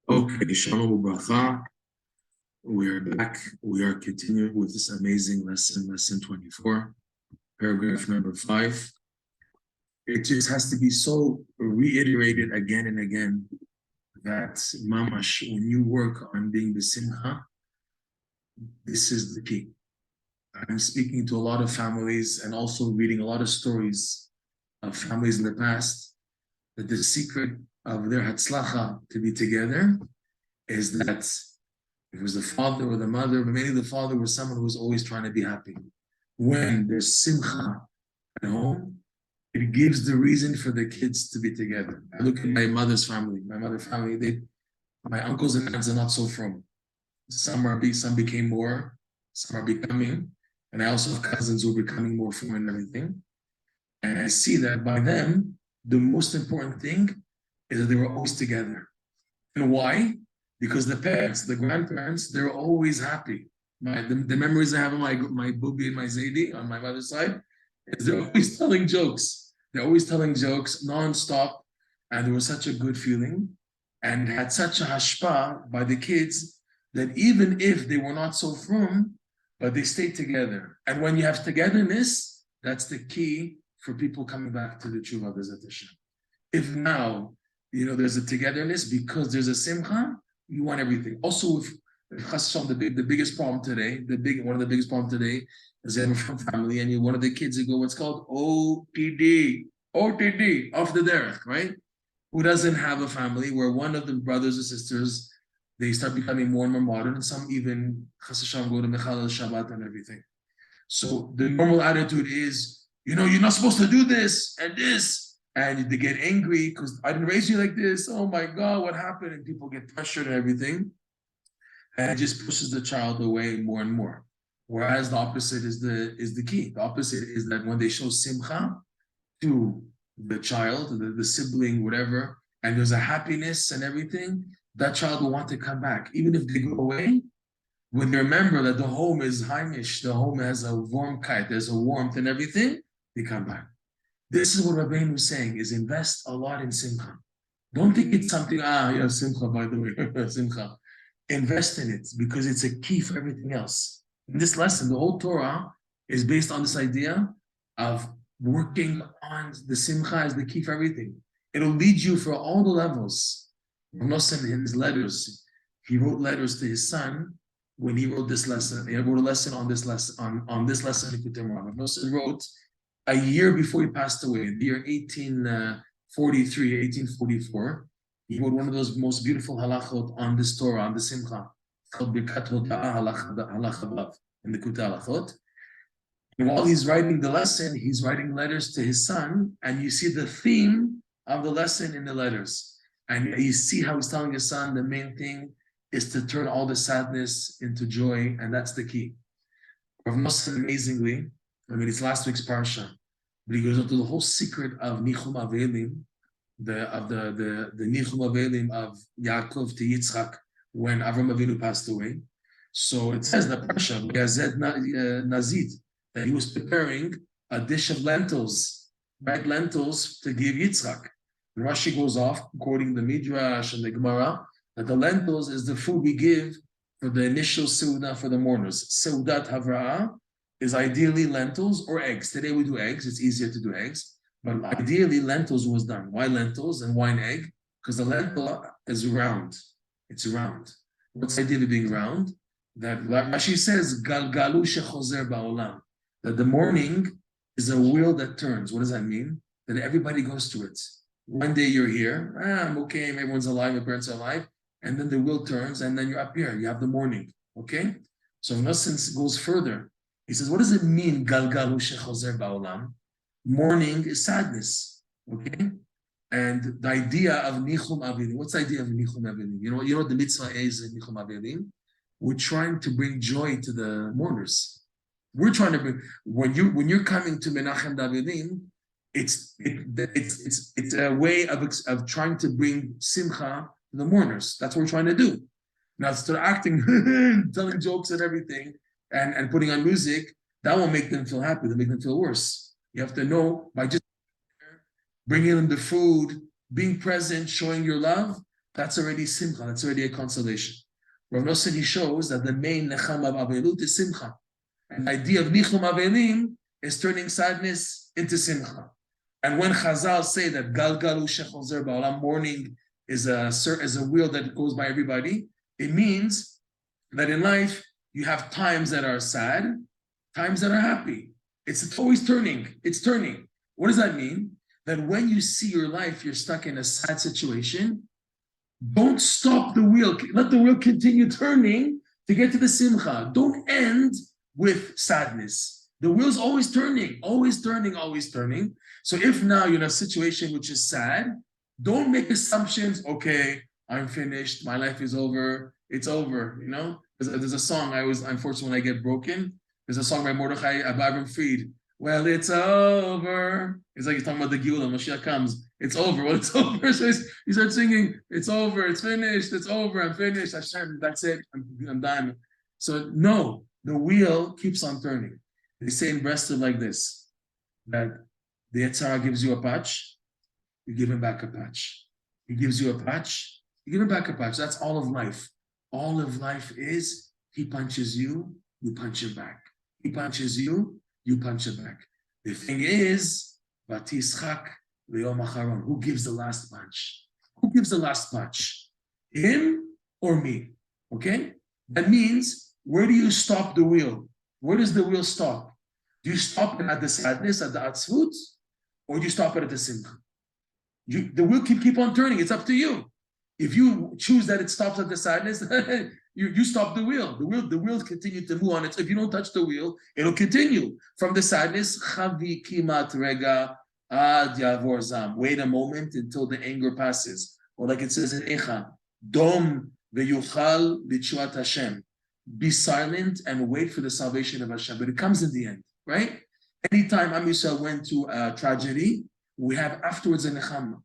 Okay, Shalom Ubracha. We are back. We are continuing with this amazing lesson, lesson 24, paragraph number 5. It just has to be so reiterated again and again that, Mamash, when you work on being the Simcha, this is the key. I'm speaking to a lot of families and also reading a lot of stories of families in the past that the secret of their Hatzlacha to be together is that it was the father or the mother, but mainly the father was someone who was always trying to be happy. When there's simcha at home, it gives the reason for the kids to be together. I look at my mother's family. My mother's family, my uncles and aunts are not so from. Some became more, some are becoming, and I also have cousins who are becoming more from and everything. And I see that by them, the most important thing is that they were always together. And why? Because the parents, the grandparents, they're always happy. The memories I have of my Bubi and my Zaidi on my mother's side is they're always telling jokes. They're always telling jokes nonstop. And there was such a good feeling and had such a hashpa by the kids that even if they were not so frum, but they stayed together. And when you have togetherness, that's the key for people coming back to the tshuva, B'ezrat Hashem. If now, there's a togetherness because there's a simcha, you want everything. Also, if the biggest problem today, one of the biggest problems today is that from family and you one of the kids who go what's called OTD, off the derech, right? Who doesn't have a family where one of the brothers or sisters they start becoming more and more modern, and some even go to Mechal Shabbat and everything. So the normal attitude is, you're not supposed to do this and this. And they get angry because I didn't raise you like this. Oh my God, what happened? And people get pressured and everything. And it just pushes the child away more and more. Whereas the opposite is the key. The opposite is that when they show simcha to the child, the sibling, whatever, and there's a happiness and everything, that child will want to come back. Even if they go away, when they remember that the home is heimish, the home has a warm kite, there's a warmth and everything, they come back. This is what Rabbeinu was saying, is invest a lot in simcha. Don't think it's something, simcha, by the way, simcha. Invest in it because it's a key for everything else. In this lesson, the whole Torah is based on this idea of working on the simcha as the key for everything. It'll lead you for all the levels. Nosson in his letters, he wrote letters to his son when he wrote this lesson. He wrote a lesson on this lesson, on this lesson Likutey Moharan. Nosson wrote a year before he passed away, in the year 1843, 1844, he wrote one of those most beautiful halachot on this Torah, on the Simcha, called Birkat Hoda'ah Halacha Vav, in the Likutey Halachot. And while he's writing the lesson, he's writing letters to his son, and you see the theme of the lesson in the letters. And you see how he's telling his son the main thing is to turn all the sadness into joy, and that's the key. Rav Nosson, amazingly, it's last week's parsha, but he goes into the whole secret of Nichum Avelim, the Nichum Avelim of Yaakov to Yitzchak when Avram Avinu passed away. So it says the parsha, Yazed Nazid, that he was preparing a dish of lentils, red lentils to give Yitzchak. And Rashi goes off, quoting the Midrash and the Gemara, that the lentils is the food we give for the initial Seudah for the mourners. Seudat Havra'ah is ideally lentils or eggs. Today we do eggs. It's easier to do eggs. But ideally, lentils was done. Why lentils and why an egg? Because the lentil is round. It's round. What's the idea of being round? That Rashi says, Galgalu shechozer ba'olam. That the morning is a wheel that turns. What does that mean? That everybody goes to it. One day you're here. I'm okay. Everyone's alive. My parents are alive. And then the wheel turns and then you're up here. You have the morning. Okay? So Nosson goes further. He says, what does it mean, Galgalu shechozer ba'olam? Mourning is sadness, okay? And the idea of Nichum Avelim, what's the idea of Nichum Avelim? You know what the mitzvah is in Nichum Avelim? We're trying to bring joy to the mourners. We're trying to bring, when you're coming to Menachem Avelim, it's a way of trying to bring simcha to the mourners. That's what we're trying to do. Now, instead of acting, telling jokes and everything, and putting on music, that won't make them feel happy. They'll make them feel worse. You have to know by just bringing them the food, being present, showing your love, That's already simcha. That's already a consolation. Rav Nosson, he shows that the main nechama of avelut is simcha. And the idea of nichum avelim is turning sadness into simcha. And when Chazal say that galgalu shechozer ba'olam, mourning is a wheel that goes by everybody, it means that in life you have times that are sad, times that are happy. It's always turning. It's turning. What does that mean? That when you see your life, you're stuck in a sad situation, don't stop the wheel. Let the wheel continue turning to get to the simcha. Don't end with sadness. The wheel's always turning, always turning, always turning. So if now you're in a situation which is sad, don't make assumptions. Okay, I'm finished. My life is over. It's over. You know, there's a song unfortunately, when I get broken, there's a song by Mordechai Abram Fried. Well, it's over. It's like he's talking about the Geula. Mashiach comes. It's over. Well, it's over. So he starts singing, it's over. It's finished. It's over. I'm finished. Hashem, that's it. I'm done. So no, the wheel keeps on turning. They say in Breslov like this, that the Yetzirah gives you a patch, you give him back a patch. He gives you a patch, you give him back a patch. That's all of life. All of life is, he punches you punch him back. He punches you punch him back. The thing is, Vatischak Likutey Moharan, who gives the last punch? Who gives the last punch? Him or me? Okay? That means, where do you stop the wheel? Where does the wheel stop? Do you stop it at the sadness, at the atzvut, or do you stop it at the simcha? The wheel can keep on turning. It's up to you. If you choose that it stops at the sadness, you stop the wheel. The wheel continue to move on. If you don't touch the wheel, it'll continue from the sadness. Chavi kimat rega ad yavor zam. Wait a moment until the anger passes, or like it says in Echa, dom veyuchal b'tshuat Hashem. Be silent and wait for the salvation of Hashem. But it comes in the end, right? Anytime Am Yisrael went to a tragedy, we have afterwards a nechama.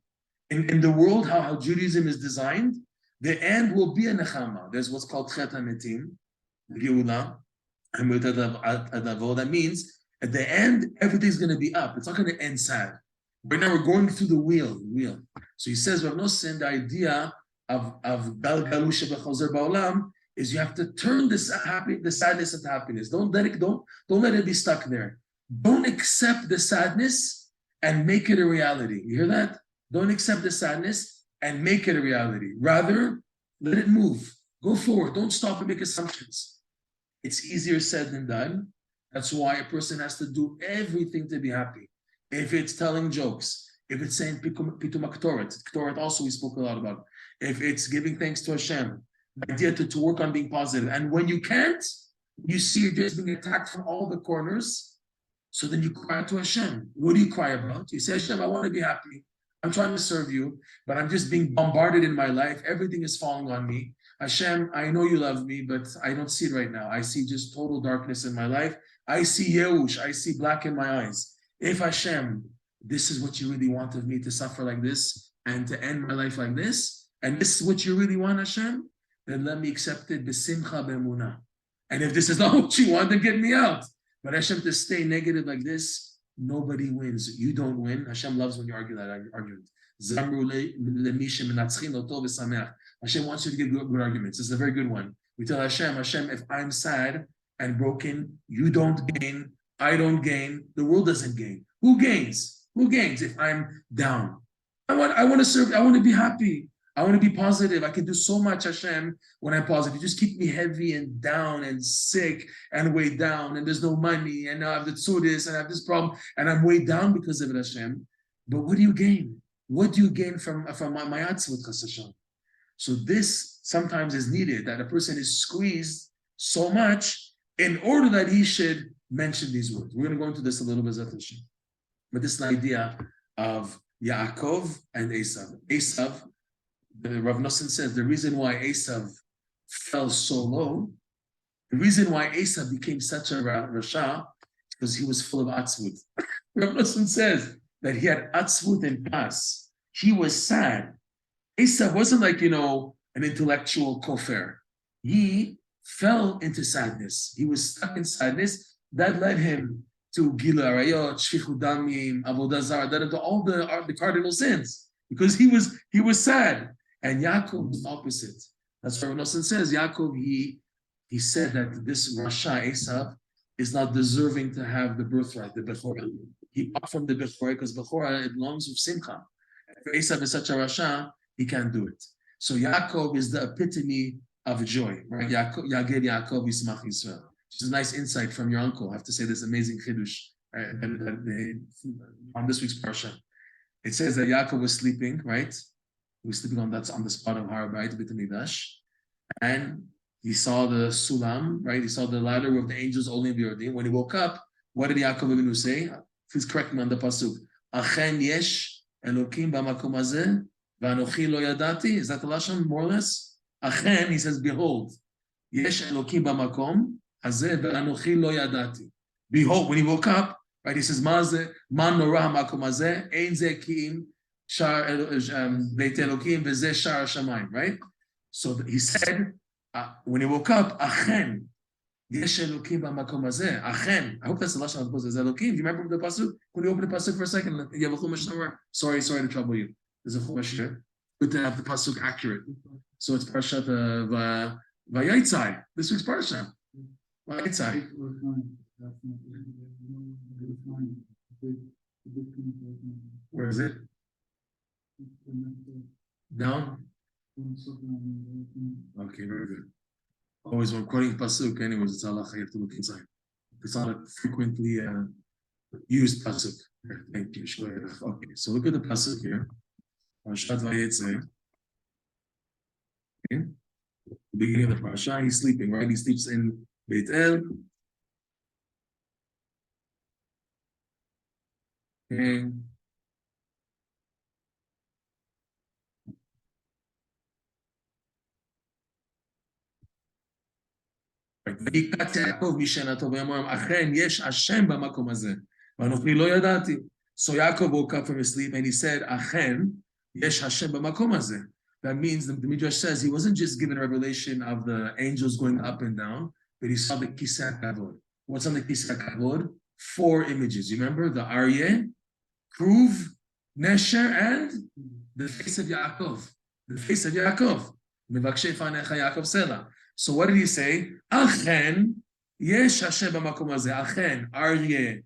In the world, how Judaism is designed, the end will be a nechama. There's what's called Chet HaMetim, Geula, that means at the end, everything's going to be up. It's not going to end sad. Right now, we're going through the wheel. So he says, Rav Nosson, the idea of Galgalu shebechozer ba'olam is you have to turn the sadness into happiness. Don't let it be stuck there. Don't accept the sadness and make it a reality. You hear that? Don't accept the sadness and make it a reality. Rather, let it move. Go forward. Don't stop and make assumptions. It's easier said than done. That's why a person has to do everything to be happy. If it's telling jokes, if it's saying pitum Ktoret also we spoke a lot about. If it's giving thanks to Hashem, the idea to work on being positive. And when you can't, you see you're just being attacked from all the corners. So then you cry to Hashem. What do you cry about? You say, Hashem, I want to be happy. I'm trying to serve you, but I'm just being bombarded in my life. Everything is falling on me. Hashem, I know you love me, but I don't see it right now. I see just total darkness in my life. I see Yeush. I see black in my eyes. If Hashem, this is what you really want of me, to suffer like this and to end my life like this, and this is what you really want, Hashem, then let me accept it b'simcha b'emunah. And if this is not what you want, then get me out. But Hashem, to stay negative like this, nobody wins. You don't win. Hashem loves when you argue that argument. Hashem wants you to get good arguments. This is a very good one. We tell Hashem, if I'm sad and broken, you don't gain, I don't gain, the world doesn't gain. Who gains? Who gains if I'm down? I want to serve, I want to be happy. I want to be positive. I can do so much, Hashem, when I'm positive. You just keep me heavy and down and sick and weighed down, and there's no money, and I have the tzudis, and I have this problem, and I'm weighed down because of it, Hashem. But what do you gain? What do you gain from my atzvut, Chas Hashem? So this sometimes is needed, that a person is squeezed so much in order that he should mention these words. We're going to go into this a little bit, Hashem. But this is the idea of Yaakov and Esav. Esav, Rav Nosson says the reason why Esav fell so low, the reason why Esav became such a rasha, because he was full of atzvut. Rav Nosson says that he had atzvut and kas. He was sad. Esav wasn't like, an intellectual kofer. He fell into sadness. He was stuck in sadness. That led him to Gila Arayot, Shfichut Damim, Avodah Zarah, all the cardinal sins, because he was sad. And Yaakov was opposite. That's why Nosson says Yaakov, he said that this Rasha Esav is not deserving to have the birthright, the Bechorah. He bought from the Bechorah because Bechorah, it belongs with Simcha. If Esav is such a Rasha, he can't do it. So Yaakov is the epitome of joy, right? Yaged Yaakov Yismach Yisrael. Which is a nice insight from your uncle. I have to say this amazing chiddush on this week's parsha. It says that Yaakov was sleeping, right? He was sleeping on the spot of Har Bayit, Beit Hamikdash, and he saw the sulam, right? He saw the ladder with the angels only B'Yordim. When he woke up, what did Yaakov Avinu say? Please correct me on the pasuk. Achen yesh Elokim b'makom hazeh v'anochi lo yadati. Is that the lashon more or less? Achen, he says, behold, yesh Elokim b'makom hazeh v'anochi lo yadati. Behold, when he woke up, right? He says, man norah ha'makom hazeh ein zeh ki'im shar beit Elokim v'zeh shar hashamayim, right? So he said, when he woke up, Achen, Yesh Elokim b'makom hazeh. Achen. I hope that's the last one. Is Elokim? Do you remember the pasuk? Can you open the pasuk for a second? You have a chumash somewhere? Sorry to trouble you. There's a chumash here. Good to have the pasuk accurate. So it's Parshat Vayitzai. This week's Parsha. Vayitzai. Where is it? Down. Okay, very good. Always when quoting pasuk, anyways, it's halacha. You have to look inside. It's not a frequently used pasuk. Thank you. Okay, so look at the pasuk here. Parshat Vayitzai. Okay, the beginning of the parsha. He's sleeping, right? He sleeps in Beit El. Okay. So Yaakov woke up from his sleep and he said, Achen, yesh Hashem b'makom hazeh. That means the Midrash says he wasn't just given a revelation of the angels going up and down, but he saw the Kisei Kavod. What's on the Kisei Kavod? 4 images. You remember the Aryeh, Kruv, Nesher, and the face of Yaakov. The face of Yaakov. Mevakshei fanecha Yaakov Sela. So what did he say? Achen, yesh Hashem b'makom hazeh. Achen, Aryeh,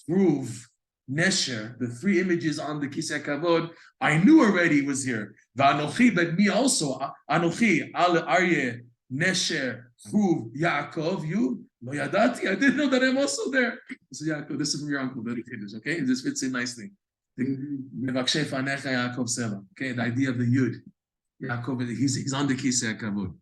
Kruv, Nesher, the 3 images on the Kisei Kavod, I knew already he was here. V'anochi, but me also. Anochi, Aryeh, Nesher, Kruv, Yaakov, you. Lo yadati, I didn't know that I'm also there. So Yaakov, this is from your uncle, very Kiddush, okay? This fits in nicely. Mevakshei fanecha Yaakov Sela. Okay, the idea of the Yud. Yaakov, he's on the Kisei Kavod.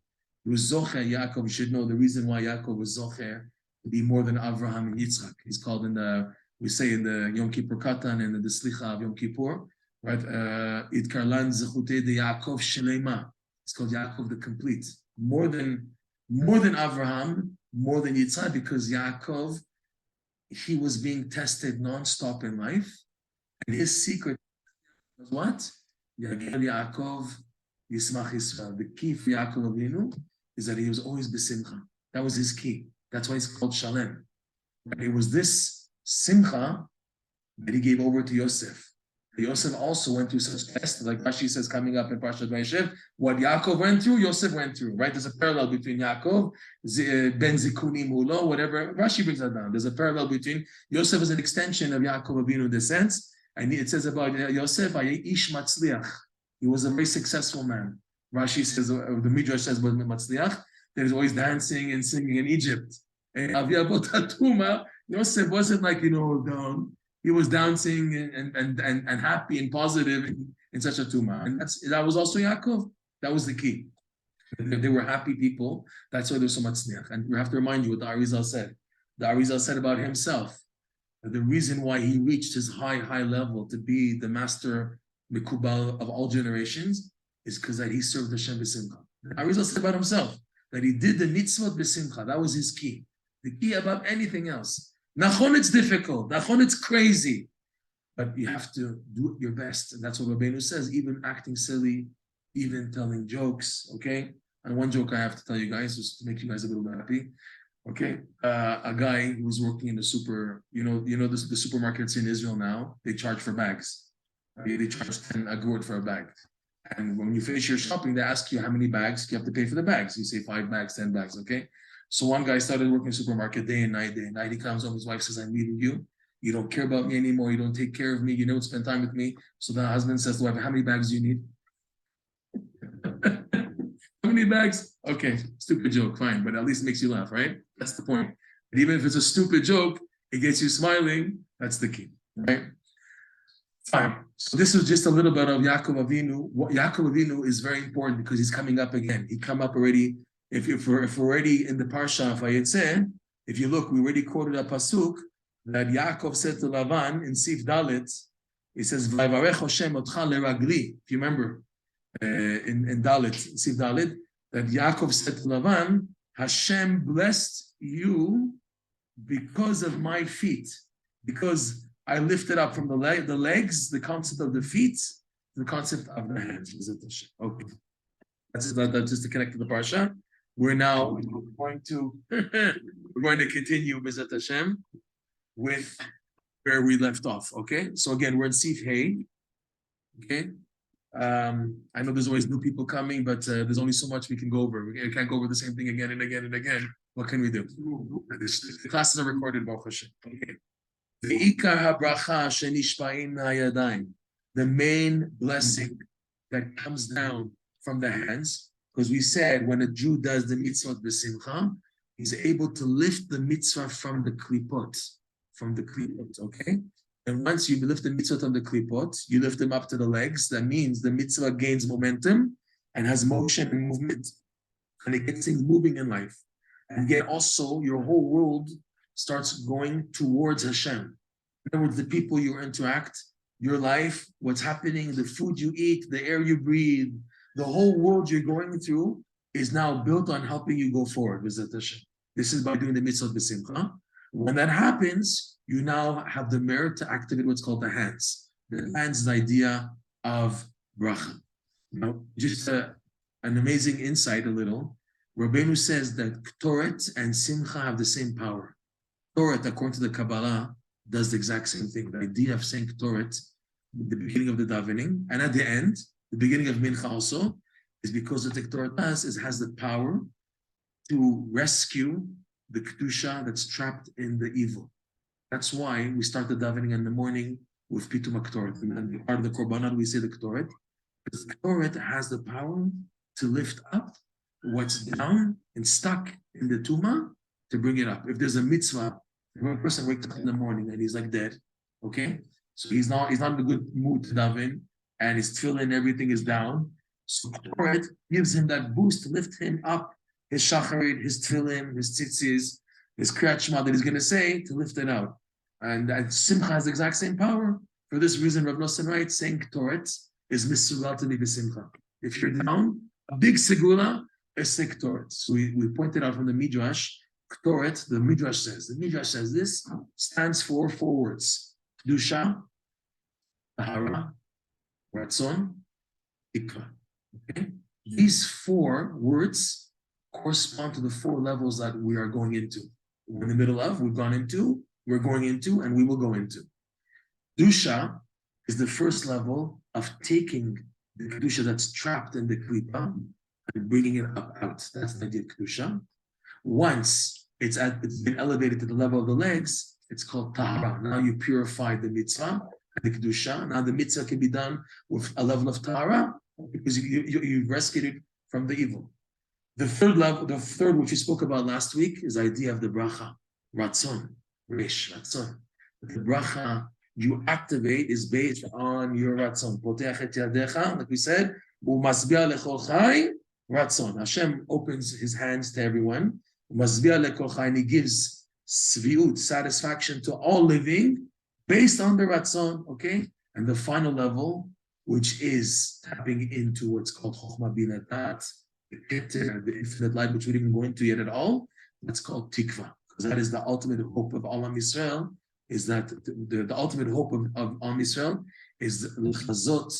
He was Zocher, Yaakov. You should know the reason why Yaakov was Zocher to be more than Avraham and Yitzchak. He's called in the, we say in the Yom Kippur Katan and in the Slicha of Yom Kippur, right? Itkarlan Zechutei de Yaakov Shelema. It's called Yaakov the complete. More than Avraham, more than Yitzchak, because Yaakov, he was being tested non-stop in life. And his secret was what? Yaakov Yismach Yisrael. The key for Yaakov Avinu is that he was always besimcha. That was his key. That's why he's called Shalem. It was this simcha that he gave over to Yosef. Yosef also went through such tests, like Rashi says coming up in Parshat Vayeshev. What Yaakov went through, Yosef went through. Right? There's a parallel between Yaakov, Ben Zikunim Hulo, whatever. Rashi brings that down. There's a parallel between Yosef is an extension of Yaakov Avinu in this sense, and it says about Yosef, Ish Matzliach. He was a very successful man. Rashi says, the Midrash says, but Matzliach, that he's always dancing and singing in Egypt. And Aviyabot Hatuma, Yosef wasn't like, down. He was dancing and happy and positive in such a tuma. And that was also Yaakov. That was the key. They were happy people. That's why there's so much sneach. And we have to remind you what the Arizal said. The Arizal said about himself, that the reason why he reached his high level to be the master Mikubal of all generations is because that he served Hashem b'simcha. The Arizal said about himself that he did the mitzvot b'simcha. That was his key. The key above anything else. Nachon, it's difficult. Nachon, it's crazy. But you have to do your best. And that's what Rabbeinu says, even acting silly, even telling jokes, okay? And one joke I have to tell you guys, just to make you guys a little happy. Okay, a guy who was working in the the supermarkets in Israel now, they charge for bags. They charge 10 agurot for a bag. And when you finish your shopping, they ask you how many bags you have to pay for the bags. You say 5 bags, 10 bags, okay? So one guy started working in a supermarket day and night, day and night. He comes home, his wife says, I'm leaving you. You don't care about me anymore. You don't take care of me. You don't spend time with me. So the husband says to the wife, how many bags do you need? How many bags? Okay, stupid joke, fine, but at least it makes you laugh, right? That's the point. And even if it's a stupid joke, it gets you smiling. That's the key, right? Fine. So this is just a little bit of Yaakov Avinu. Yaakov Avinu is very important because he's coming up again. He come up already. If we're already in the parsha of Vayetzeh, if you look, we already quoted a pasuk that Yaakov said to Lavan in Sif Dalet. He says, "Vayvarech Hashem otcha leragli." If you remember in Dalet, Sif Dalet, that Yaakov said to Lavan, "Hashem blessed you because of my feet, because I lifted up from the legs, the concept of the feet, the concept of the hands." Okay, that's just to connect to the parsha. We're now going to continue B'ezrat Hashem with where we left off. Okay, so again we're in Sif Hey. Okay, I know there's always new people coming, but there's only so much we can go over. We can't go over the same thing again and again and again. What can we do? The classes are recorded, Baruch Hashem. Okay. The main blessing that comes down from the hands, because we said when a Jew does the mitzvah b'simcha, he's able to lift the mitzvah from the klipot, okay? And once you lift the mitzvah on the klipot, you lift them up to the legs. That means the mitzvah gains momentum and has motion and movement, and it gets things moving in life. And yet also your whole world starts going towards Hashem. In other words, the people you interact, your life, what's happening, the food you eat, the air you breathe, the whole world you're going through is now built on helping you go forward. This is by doing the mitzvah b'simcha. When that happens, you now have the merit to activate what's called the hands. The hands is the idea of bracha. Now, just an amazing insight a little. Rabbeinu says that Ktoret and Simcha have the same power. Ktoret, according to the Kabbalah, does the exact same thing. The idea of saying Ktoret at the beginning of the davening and at the end, the beginning of Mincha also, is because what the Ktoret does is has the power to rescue the Kedusha that's trapped in the evil. That's why we start the davening in the morning with Pitum HaKtoret. And part of the Korbanot, we say the Ktoret. Because the Ktoret has the power to lift up what's down and stuck in the Tuma to bring it up. If there's a mitzvah, when a person wakes up in the morning and he's like dead, okay? So he's not in a good mood to daven, and his tefillin, everything is down. So Ktoret gives him that boost to lift him up, his shacharit, his tefillin, his tzitzis, his kriyat shema that he's going to say to lift it out. And Simcha has the exact same power. For this reason, Rav Nosson writes, saying Ktoret is misugal to be b'simcha. If you're down, a big segula is say Ktoret. So we pointed out from the Midrash, Ktoret, the Midrash says this stands for 4 words: Kedusha, Tahara, Ratzon, Tikva. Okay? These 4 words correspond to the 4 levels that we are going into. We're in the middle of, we've gone into, we're going into, and we will go into. Kedusha is the first level of taking the Kedusha that's trapped in the Klipa and bringing it up out. That's the idea of Kedusha. Once it's been elevated to the level of the legs, it's called Tahara. Now you purify the mitzvah, the Kedusha. Now the mitzvah can be done with a level of Tahara because you've rescued it from the evil. The third level, which we spoke about last week, is the idea of the bracha, Ratzon, Resh, Ratzon. The bracha you activate is based on your Ratzon. Poteach et yadecha, like we said, u'masbia lechol chai, Ratzon. Hashem opens his hands to everyone. U'masbia lechol chai, and he gives sviut, satisfaction to all living, based on the Ratzon, okay? And the final level, which is tapping into what's called Chokhmah Bina Dat, the infinite light, which we didn't go into yet at all, that's called Tikva, because that is the ultimate hope of Am Yisrael, is that the ultimate hope of Am Yisrael is L'chazot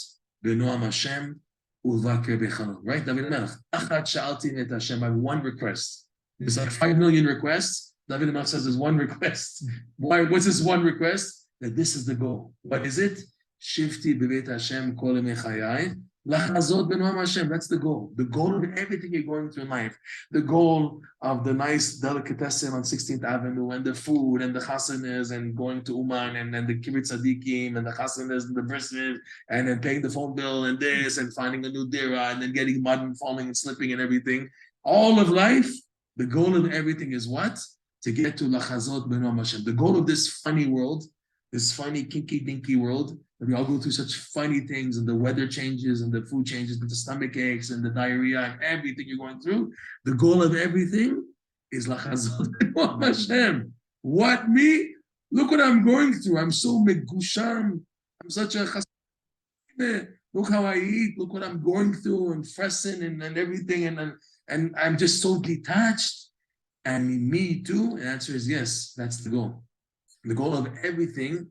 b'noam Hashem u'vakir b'chalon, right? David Melech, Achat sha'alti et Hashem, I have one request. There's like 5 million requests. David Melech says there's one request. Why? What's this one request? That this is the goal. What is it? Shifti b'beit Hashem kol yemei chayai, Lachazot b'noam Hashem, that's the goal. The goal of everything you're going through in life. The goal of the nice delicatessen on 16th Avenue and the food and the chasanas and going to Uman and the kibbutz tzadikim and the chasanas and the brisket and then paying the phone bill and this and finding a new dira and then getting mud and falling and slipping and everything. All of life, the goal of everything is what? To get to Lachazot b'noam Hashem. The goal of this funny world, this funny kinky dinky world, we all go through such funny things, and the weather changes, and the food changes, and the stomach aches, and the diarrhea, and everything you're going through. The goal of everything is Lachazot b'noam Hashem. What, me? Look what I'm going through. I'm so megusham. I'm such a chassideh. Look how I eat. Look what I'm going through, and fressen and everything, and I'm just so detached. And me too. And the answer is yes. That's the goal. The goal of everything.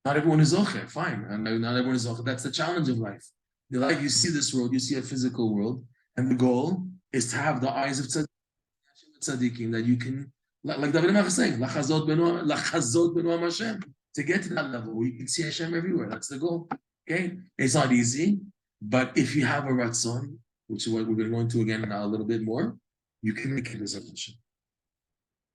Not everyone is zocher, fine. And not everyone is zocher. That's the challenge of life. The life, you see this world, you see a physical world, and the goal is to have the eyes of tzaddikim that you can, like David Melech is saying, lachazot b'noam Hashem. To get to that level where you can see Hashem everywhere. That's the goal. Okay? It's not easy, but if you have a ratzon, which is what we're going to go into again now a little bit more, you can make it as Hashem.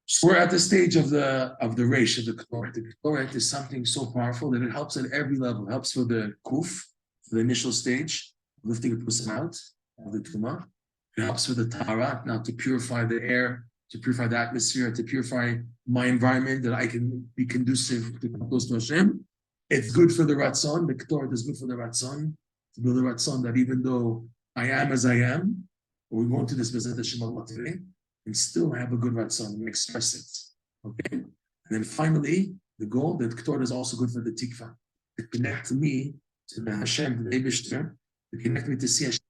So we're at the stage of the reish, of the Ktoret. The Ktoret is something so powerful that it helps at every level. It helps for the kuf, for the initial stage, lifting a person out of the tumah. It helps for the tahara, now to purify the air, to purify the atmosphere, to purify my environment, that I can be conducive to come close to Hashem. It's good for the ratzon. The Ktoret is good for the ratzon, to build a ratzon that even though I am as I am, we're going to this Bezat Hashem Allah today, and still have a good ratzon and express it. Okay? And then finally, the goal that Ktoret is also good for the tikva. To connect me to the Hashem, to the Eibishter, to connect me to see Hashem.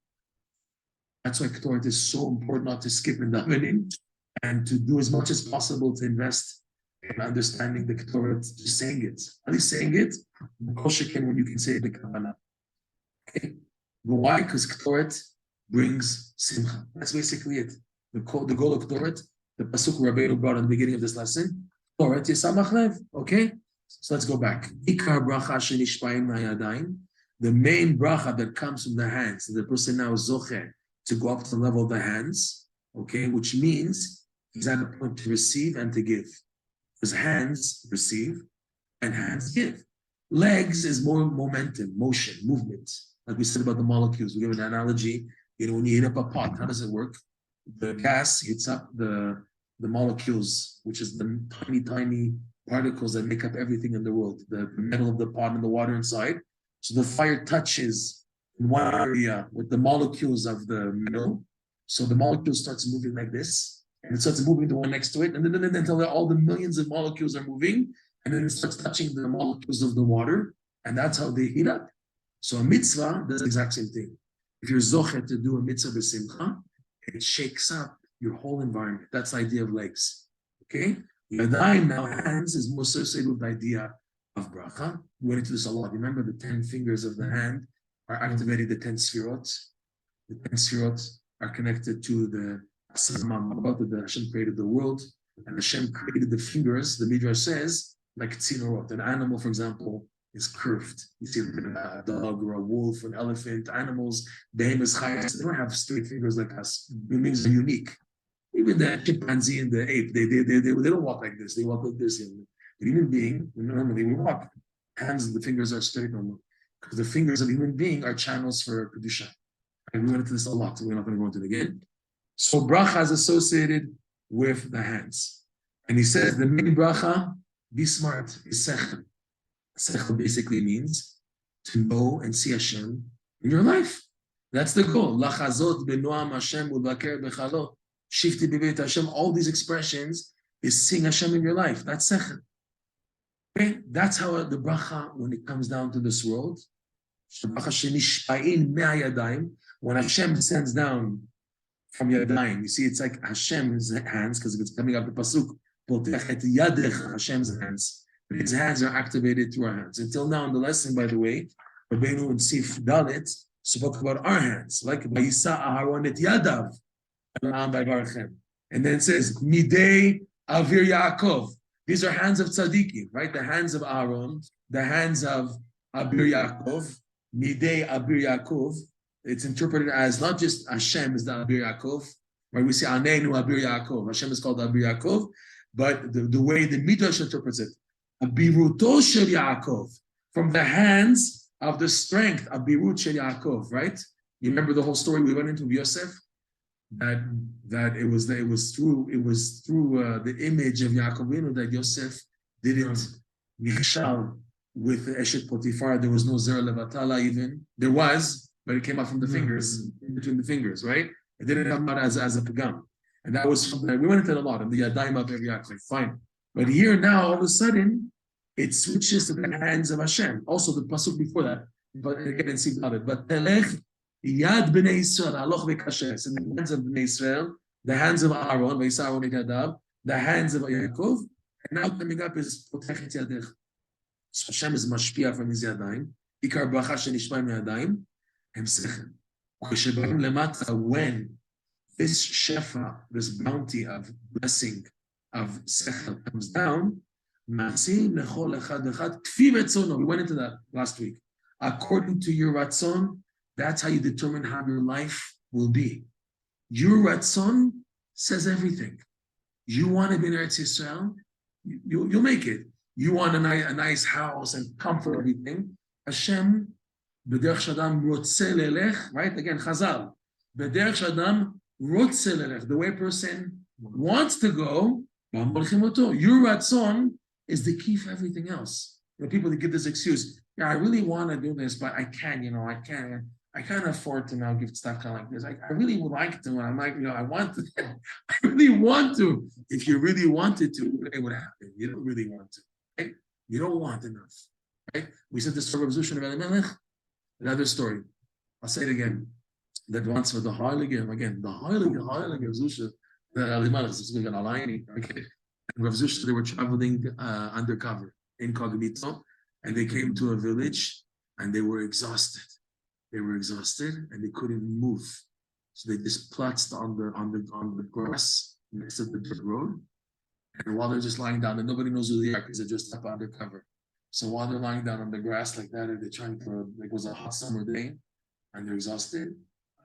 That's why Ktoret is so important, not to skip in davening, and to do as much as possible to invest in understanding the Ktoret, just saying it. At least saying it, when you can say the Kavanah. Okay? But why? Because Ktoret brings simcha. That's basically it. The goal of Ktoret, the pasuk Rabbeinu brought in the beginning of this lesson, Ktoret yisamach lev. Okay, so let's go back. Ikar bracha shenishpaim nayadayim. The main bracha that comes from the hands, the person now is zocher to go up to the level of the hands. Okay, which means he's at a point to receive and to give. His hands receive and hands give. Legs is more momentum, motion, movement. Like we said about the molecules, we give an analogy. When you heat up a pot, how does it work? The gas heats up the molecules, which is the tiny particles that make up everything in the world, the metal of the pot and the water inside. So the fire touches in one area with the molecules of the metal. So the molecule starts moving like this, and it starts moving the one next to it, and then until all the millions of molecules are moving, and then it starts touching the molecules of the water, and that's how they heat up. So a mitzvah does the exact same thing. If you're zocher to do a mitzvah b'simcha, it shakes up your whole environment. That's the idea of legs. Okay? Yadayim, now hands, is more associated with the idea of bracha. We went into this a lot. Remember, the 10 fingers of the hand are activating the 10 sfirot. The 10 sfirot are connected to the Asama, that Hashem created the world, and Hashem created the fingers, the Midrash says, like tzinorot. An animal, for example, is curved. You see a dog or a wolf or an elephant, animals, behemoths, chayas, they don't have straight fingers like us. Human beings are unique. Even the chimpanzee and the ape, they don't walk like this. They walk like this. The human being, normally we walk. Hands and the fingers are straight normally. Because the fingers of a human being are channels for Kedusha. And we went into this a lot, so we're not going to go into it again. So bracha is associated with the hands. And he says the main bracha, be smart, is sechel. Sechel basically means to know and see Hashem in your life. That's the goal. Lachazot b'noam Hashem u'baker b'chalo. Shifti b'beit Hashem. All these expressions is seeing Hashem in your life. That's sechel. Okay? That's how the bracha, when it comes down to this world, when Hashem descends down from Yadayim, you see, it's like Hashem's hands, because it's coming up the pasuk, Hashem's hands. His hands are activated through our hands. Until now in the lesson, by the way, Rabbeinu and Sif Dalit spoke about our hands, like Vayisa Aharon et Yadav, and then it says Midei Avir Yaakov. These are hands of tzaddikim, right? The hands of Aaron, the hands of Abir Yaakov, Midei Abir Yaakov, it's interpreted as not just Hashem is the Abir Yaakov, right? We say Aneinu Abir Yaakov. Hashem is called Abir Yaakov, but the way the Midrash interprets it, Abiruto Shel Yaakov, from the hands of the strength of Birut Shel Yaakov, right? You remember the whole story we went into with Yosef? That it was through the image of Yaakov that Yosef didn't Michal with the Eshet Potiphar. There was no Zera Levatala even. There was, but it came out from the fingers, in between the fingers, right? It didn't come out as a pagam. And that was we went into it a lot, and the Yadayim of Yaakov, fine. But here now, all of a sudden, it switches to the hands of Hashem. Also, the pasuk before that, but again, it's about it. But Telech Yad Bnei Israel, Aloch v'Kashes, in the hands of Bnei Israel, the hands of Aaron, V'Yisar Yadav, the hands of Yaakov, and now coming up is Potechet Yadech. So Hashem is mashpia from his yadayim. Ikar bracha shenishma yadayim. Hem sechel. When this shefa, this bounty of blessing of sechel comes down, we went into that last week. According to your ratzon, that's how you determine how your life will be. Your ratzon says everything. You want to be in Eretz Yisrael, you'll make it. You want a nice house and comfort, everything. Hashem, b'derech shadam rotze lelech, right? Again, Chazal. B'derech shadam rotze lelech. The way a person wants to go, your ratzon is the key for everything else. You know, people that give this excuse, yeah, I really want to do this, but I can't, I can't afford to now give stuff kind of like this. I really would like to, and I'm like, I want to. I really want to. If you really wanted to, it would happen. You don't really want to. Right? You don't want enough. Right? We said the story of Zusha of Elimelech. Another story. I'll say it again. That once for the Heilige, again, the Heilige of Zusha, the Elimelech is going to align. Okay. And Rav Zusha, they were traveling undercover, incognito, and they came to a village, and they were exhausted. They were exhausted and they couldn't move, so they just plotzed on the grass next to the dirt road. And while they're just lying down, and nobody knows who they are because they're just up undercover. So while they're lying down on the grass like that, and they're trying for it was a hot summer day, and they're exhausted.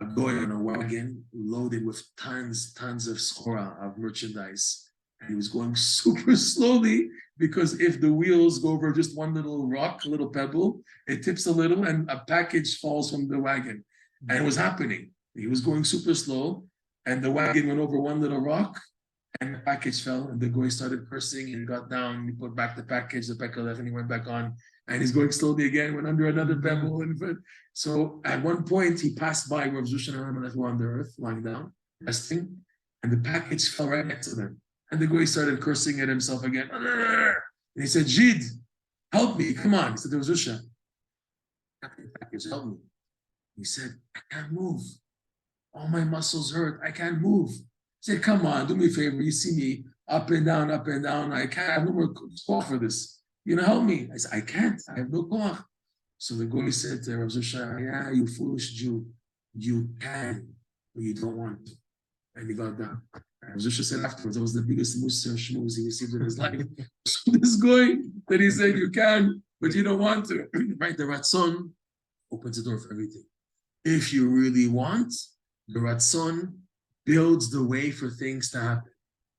A boy on a wagon loaded with tons of schora, of merchandise, and he was going super slowly. Because if the wheels go over just one little rock, a little pebble, it tips a little and a package falls from the wagon. And it was happening. He was going super slow and the wagon went over one little rock and the package fell and the guy started cursing and got down. He put back the package, the pecker left and he went back on. And he's going slowly again, went under another pebble. So at one point he passed by Rav Zusha and Elimelech on the earth, lying down, resting, and the package fell right next to them. And the guy started cursing at himself again. And he said, Jid, help me, come on. He said, there was Zusha. Help me. He said, I can't move. All my muscles hurt. I can't move. He said, come on, do me a favor. You see me up and down. I can't, I have no more koch for this. Help me. I said, I can't. I have no koch. So the guy said to Rav Zusha, yeah, you foolish Jew. You can, but you don't want to. And he got down. Zusha said afterwards, that was the biggest Musar shmooze he received in his life. So this guy that he said you can, but you don't want to. Right? The Ratzon opens the door for everything. If you really want, the Ratzon builds the way for things to happen.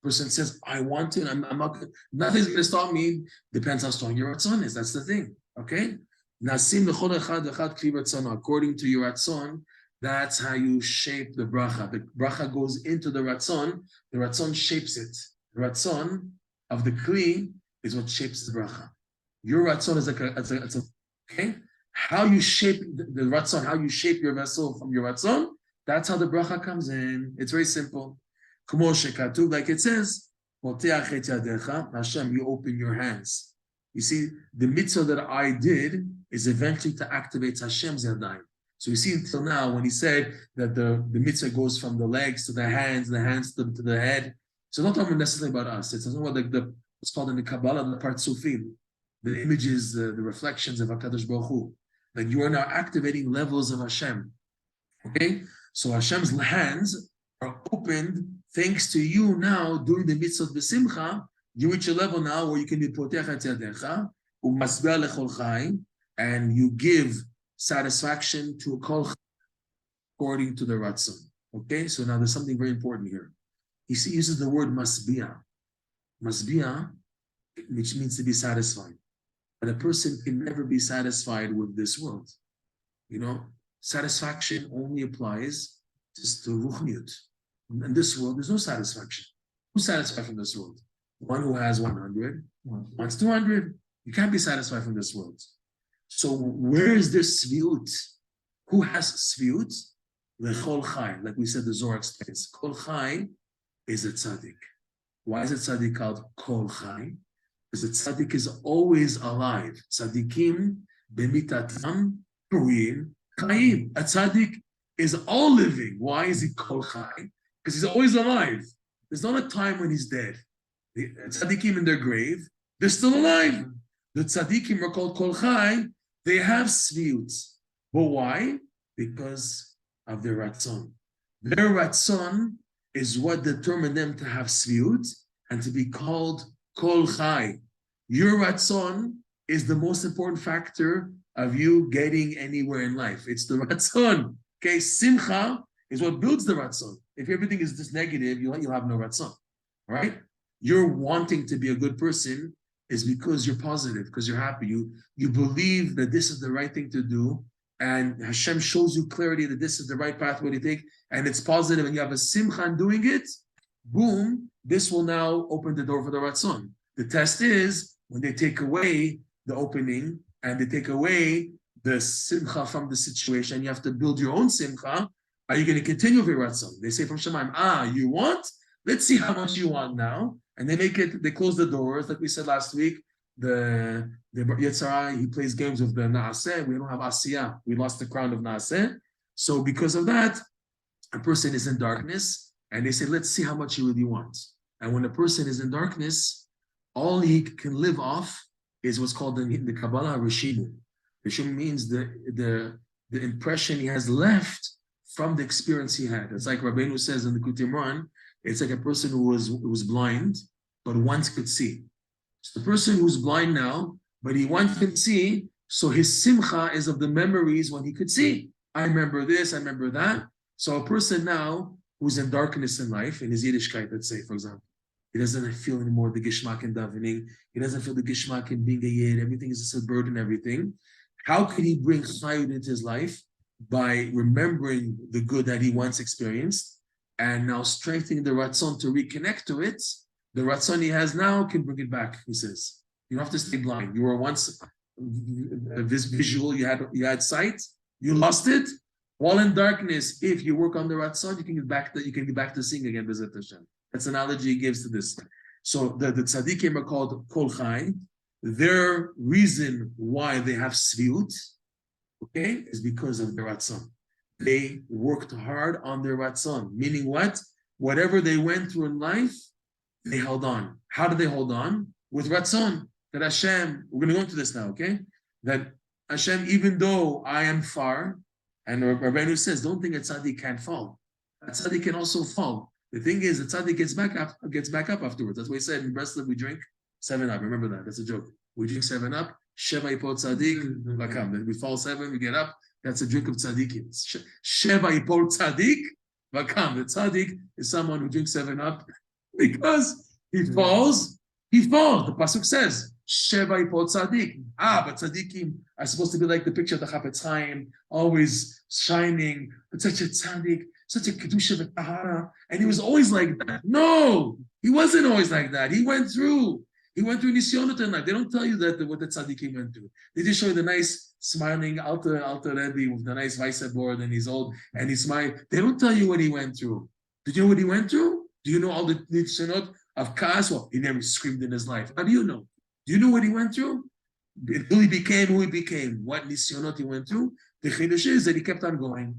Person says, I want to, and I'm not, nothing's going to stop me. Depends how strong your Ratzon is. That's the thing. Okay? Nasim l'chol echad echad kli Ratzon. According to your Ratzon, that's how you shape the bracha. The bracha goes into the ratzon shapes it. The ratzon of the kli is what shapes the bracha. Your ratzon is like a okay? How you shape the ratzon, how you shape your vessel from your ratzon, that's how the bracha comes in. It's very simple. Like it says, Hashem, you open your hands. You see, the mitzvah that I did is eventually to activate Hashem's yadayim. So you see until now, when he said that the mitzvah goes from the legs to the hands to the head, so it's not talking necessarily about us. It's talking about what's called in the Kabbalah, the partsufim, the images, the reflections of HaKadosh Baruch Hu. Like you are now activating levels of Hashem. Okay? So Hashem's hands are opened thanks to you now doing the mitzvah b'simcha. You reach a level now where you can be potechet yadecha, u'masbeh lechol chai, and you give satisfaction to a kol. according to the Ratzon. Okay, so now there's something very important here. He uses the word masbia. Masbia, which means to be satisfied. But a person can never be satisfied with this world. You know, satisfaction only applies just to ruchniut. In this world, there's no satisfaction. Who's satisfied from this world? One who has 100, wants 200. You can't be satisfied from this world. So where is this sviut? Who has sviut? Lechol chai, like we said, the Zohar explains. Kol chai is a tzaddik. Why is a tzaddik called kol chai? Because the tzaddik is always alive. Tzaddikim b'mitatam purim chayim. A tzaddik is all living. Why is he kol chai? Because he's always alive. There's not a time when he's dead. The tzaddikim in their grave, they're still alive. The tzaddikim are called kol chai. They have sviut. But why? Because of their ratzon. Their ratzon is what determined them to have sviut and to be called kol chai. Your ratzon is the most important factor of you getting anywhere in life. It's the ratzon. Okay, simcha is what builds the ratzon. If everything is just negative, you'll have no ratzon. Right? You're wanting to be a good person is because you're positive, because you're happy. You believe that this is the right thing to do, and Hashem shows you clarity that this is the right pathway to take, and it's positive, and you have a simcha in doing it. Boom! This will now open the door for the ratzon. The test is when they take away the opening and they take away the simcha from the situation. You have to build your own simcha. Are you going to continue with your ratzon? They say from Shemaim, you want? Let's see how much you want now. And they close the doors, like we said last week. The Yetzirah, he plays games with the Naaseh. We don't have Asiyah. We lost the crown of Naaseh. So because of that, a person is in darkness, and they say, let's see how much he really wants. And when a person is in darkness, all he can live off is what's called in the Kabbalah Rishimu. Rishimu means the impression he has left from the experience he had. It's like Rabbeinu says in the Likutey Moharan, it's like a person who was blind, but once could see. So the person who's blind now, but he once could see, so his simcha is of the memories when he could see. I remember this, I remember that. So a person now who's in darkness in life, in his Yiddishkeit, let's say, for example, he doesn't feel anymore the gishmak in davening. He doesn't feel the gishmak in being a yid. Everything is just a burden, everything. How could he bring chayut into his life? By remembering the good that he once experienced, and now strengthening the ratzon to reconnect to it. The ratzon he has now can bring it back, he says. You don't have to stay blind. You were once this visual, you had sight, you lost it. While in darkness, if you work on the ratzon, you can get back to seeing again, B'ezrat Hashem. That's an analogy he gives to this. So the tzaddikim are called kol chai. Their reason why they have sviut, okay, is because of the ratzon. They worked hard on their ratzon, meaning what? Whatever they went through in life, they held on. How did they hold on? With ratzon. That Hashem, we're going to go into this now, okay? That Hashem, even though I am far, and Rabbeinu says, don't think a tzaddik can't fall. A tzaddik can also fall. The thing is, the tzaddik gets back up afterwards. That's why he said in Breslov we drink 7-Up. Remember that. That's a joke. We drink 7-Up. Sheva Yipol Tzaddik Vakam. We fall 7, we get up. That's a drink of tzaddikim. Sheva Yipol Tzaddik Vakam. The tzaddik is someone who drinks 7-Up because he falls. The pasuk says, Sheva Yipol Tzaddik. But tzaddikim are supposed to be like the picture of the Chafetz Chaim, always shining. But such a tzaddik, such a kedusha v'tahara, and he was always like that. No, he wasn't always like that. He went through nisyonot in life. They don't tell you that what the tzaddikim went through. They just show you the nice smiling alter Rebbe with the nice whiteboard, and he's old and he's smiling. They don't tell you what he went through. Did you know what he went through? Do you know all the nisyonot of Kaas? Well, he never screamed in his life. How do you know? Do you know what he went through? Until he became who he became. What nisyonot he went through? The chiddush is that he kept on going.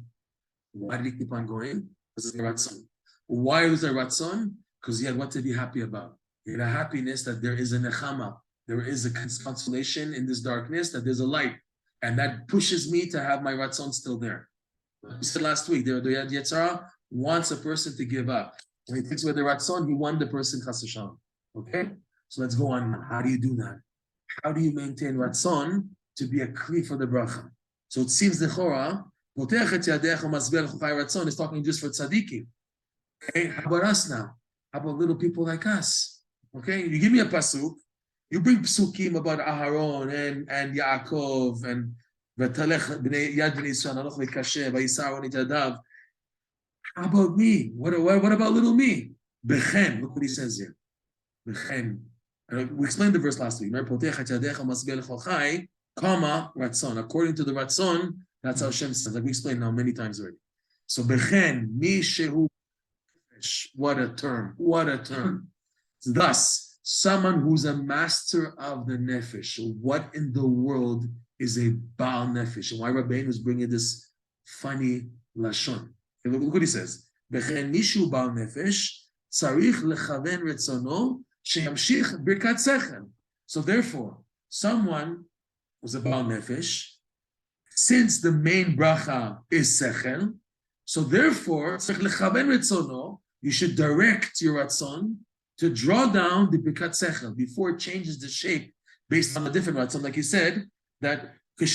Why did he keep on going? Because of the ratzon. Why was there ratzon? Because he had what to be happy about. He had a happiness that there is a nechama, there is a consolation in this darkness, that there's a light, and that pushes me to have my ratzon still there. We said last week, the Yetzirah wants a person to give up. When he takes away the ratzon, he won the person chas v'shalom. Okay? So let's go on. How do you do that? How do you maintain ratzon to be a kli for the bracha? So it seems the chora is talking just for tzaddikim. Okay, how about us now? How about little people like us? Okay, you give me a pasuk, you bring psukim about Aharon and Yaakov and V'talech b'nei Yad b'nei Yisrael haloch lekasher v'yisar nitadav. How about me? What about little me? Bechen, look what he says here. Bechen. We explained the verse last week. Comma, Ratzon. According to the Ratzon, that's how Hashem says. Like we explained now many times already. So Bechen, Mi Shehu. What a term. What a term. Thus, someone who's a master of the nefesh. What in the world is a Baal nefesh? And why Rabbeinu is bringing this funny lashon? Okay, look what he says. Bechen mishu Baal nefesh tzarich lechaven retzono sheyamshich birkat sechel. So therefore, someone who's a Baal nefesh, since the main bracha is sechel, so therefore, tzarich lechaven retzono, you should direct your ratzon to draw down the birkat sechel before it changes the shape based on a different ratzon. Like he said, that it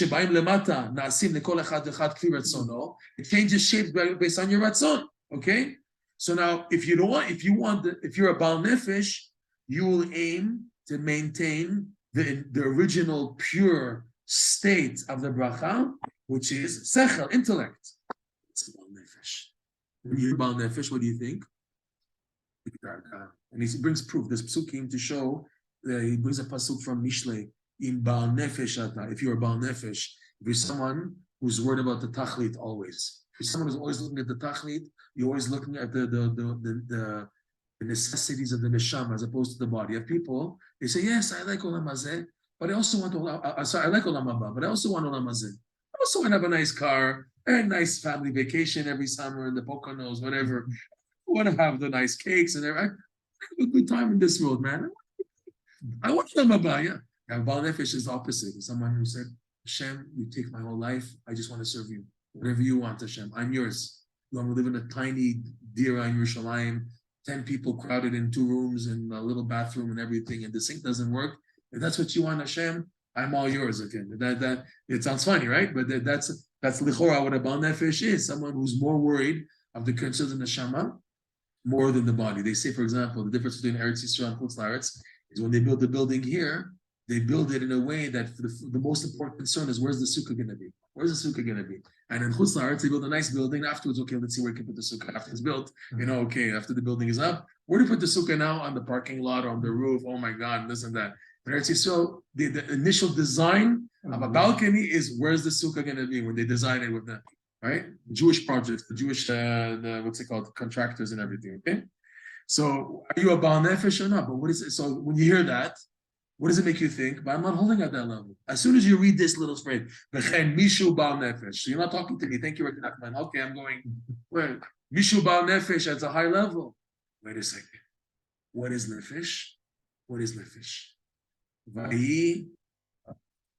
changes shape based on your ratzon. Okay? So now, if you're a Baal Nefesh, you will aim to maintain the original pure state of the bracha, which is sechel, intellect. It's a Baal Nefesh. When you hear Baal Nefesh, what do you think? And he brings proof. There's psukim to show. He brings a pasuk from Mishlei in Baal Nefesh. If you're a Baal Nefesh, if you're someone who's worried about the tachlit always, if you're someone who's always looking at the tachlit, you're always looking at the necessities of the neshama as opposed to the body. You have people, they say, yes, I like olam hazeh, but I also want I like olam haba, but I also want olam hazeh. I also want to have a nice car, a nice family vacation every summer in the Poconos, whatever. I want to have the nice cakes and everything. I have a good time in this world, man. I want olam haba, yeah. Baal Nefesh is the opposite. Someone who said, Hashem, you take my whole life. I just want to serve you. Whatever you want, Hashem, I'm yours. You want to live in a tiny dira in Yerushalayim, 10 people crowded in 2 rooms and a little bathroom and everything, and the sink doesn't work. If that's what you want, Hashem, I'm all yours again. That it sounds funny, right? But that's lichora what a Baal Nefesh is. Someone who's more worried of the concerns of the neshama more than the body. They say, for example, the difference between Eretz Yisrael and Chutz La'aretz is when they build the building here, they build it in a way that the most important concern is where's the sukkah going to be? Where's the sukkah going to be? And in Chutz La'aretz, they build a nice building. Afterwards, okay, let's see where you can put the sukkah. After it's built, okay, after the building is up, where do you put the sukkah now? On the parking lot, on the roof? Oh my God, this and that. But Eretz Yisrael, the initial design of a balcony is where's the sukkah going to be when they design it with the, right? Jewish projects, the Jewish, what's it called? Contractors and everything, okay? So are you a Baal Nefesh or not? But what is it? So when you hear that, what does it make you think? But I'm not holding at that level. As soon as you read this little phrase, Mishu Baal Nefesh. So you're not talking to me. Thank you, Rick Nachman. Okay, I'm going, well, Mishu Baal Nefesh at a high level. Wait a second. What is Nefesh? What is Nefesh? Vayi.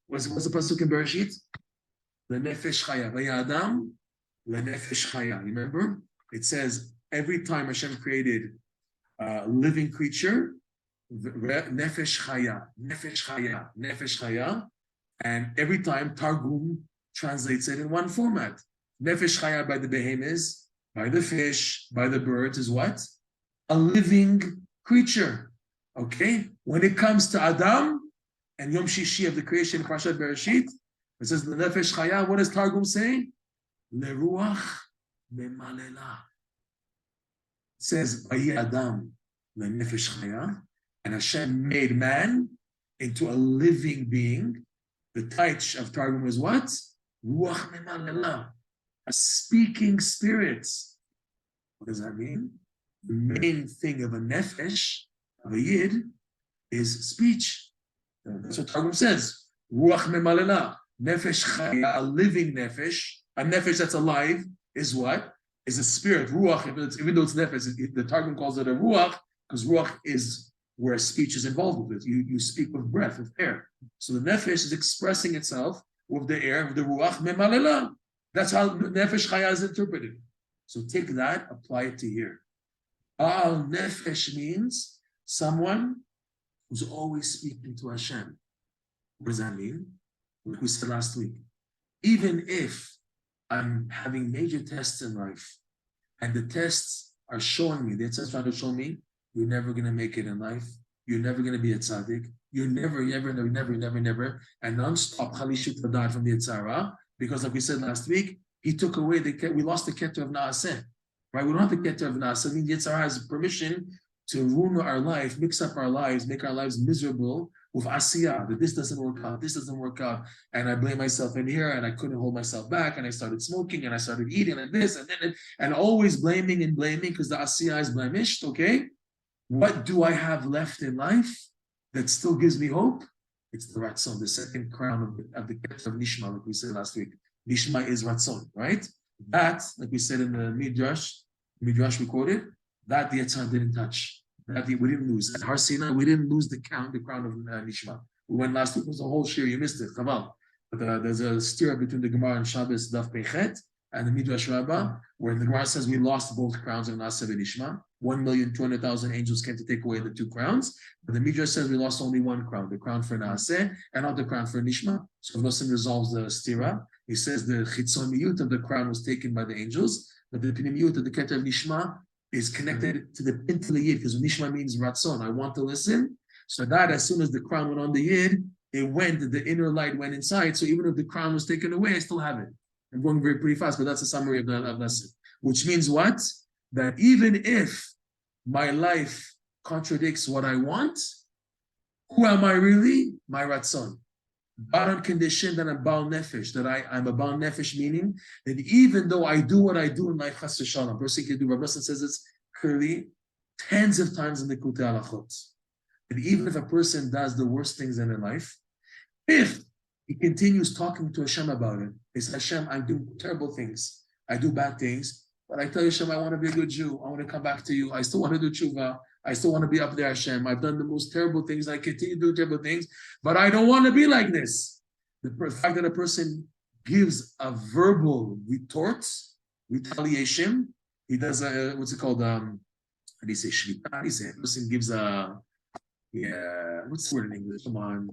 What's the pasuk in Bereshit? The Nefesh Chaya. Vayi Adam. The Nefesh Chaya. Remember? It says every time Hashem created a living creature, Nefesh Chaya, Nefesh Chaya, Nefesh Chaya, and every time Targum translates it in one format. Nefesh Chaya by the behemoths, by the fish, by the birds is what? A living creature. Okay? When it comes to Adam and Yom Shishi of the creation, Parashat Bereshit, it says the Nefesh Chaya. What does Targum say? Leruach memalela. It says Vayi Adam le Nefesh Chaya. And Hashem made man into a living being. The taich of Targum is what? Ruach memalela, a speaking spirit. What does that mean? The main thing of a nefesh, of a yid, is speech. That's what Targum says. Ruach memalela, nefesh chaya, a living nefesh, a nefesh that's alive, is what? Is a spirit. Ruach, even though it's nefesh, the Targum calls it a ruach, because ruach is where speech is involved with it. You speak with breath, with air. So the nefesh is expressing itself with the air, with the ruach memalela. That's how nefesh chaya is interpreted. So take that, apply it to here. Al nefesh means someone who's always speaking to Hashem. What does that mean? Like we said last week. Even if I'm having major tests in life, and the tests are showing me, the tests trying to show me, you're never going to make it in life. You're never going to be a tzaddik. You're never, and non-stop Chalishut died from the Yitzhara, because like we said last week, he took away we lost the Keter of Naaseh, right? We don't have the Keter of Naaseh. I mean, the Yitzhara has permission to ruin our life, mix up our lives, make our lives miserable with asiyah, that this doesn't work out, and I blame myself in here, and I couldn't hold myself back, and I started smoking, and I started eating, and this, and then, and always blaming because the asiyah is blemished, okay? What do I have left in life that still gives me hope? It's the Ratzon, the second crown of the Keter of Nishma, like we said last week. Nishma is Ratzon, right? That, like we said in the Midrash we quoted, that the Yitzhak didn't touch. That we didn't lose. At Har Sinai, we didn't lose the crown of Nishma. We went last week, it was a whole shir, you missed it, Chaval. But there's a stir between the Gemara and Shabbos, Daf Pechet, and the Midrash Rabbah, where the Gemara says we lost both crowns of Naaseh and Nishma. 1,200,000 angels came to take away the two crowns. But the Midrash says we lost only one crown, the crown for Naaseh, and not the crown for Nishma. So Nosson resolves the stira. He says the chitzoniyut of the crown was taken by the angels, but the pinimiyut of the Keter of Nishma is connected to the pintel yid, because Nishma means ratzon, I want to listen. So that as soon as the crown went on the yid, the inner light went inside. So even if the crown was taken away, I still have it. I'm going pretty fast, but that's a summary of that lesson. Which means what? That even if my life contradicts what I want, who am I really? My ratzon. But on condition that I'm Baal Nefesh, that I'm a Baal Nefesh, meaning that even though I do what I do in life, Chas v'shalom, a person can do, Rabbi Nosson says it's clearly tens of times in the Likutey Halachot. And even if a person does the worst things in their life, if he continues talking to Hashem about it, he says, Hashem, I do terrible things, I do bad things, but I tell you, Hashem, I want to be a good Jew, I want to come back to you, I still want to do tshuva, I still want to be up there, Hashem. I've done the most terrible things. I continue to do terrible things, but I don't want to be like this. The fact that a person gives a verbal retaliation, he does what's it called? How do you say shvita? How do you say it? A person gives what's the word in English? Come on.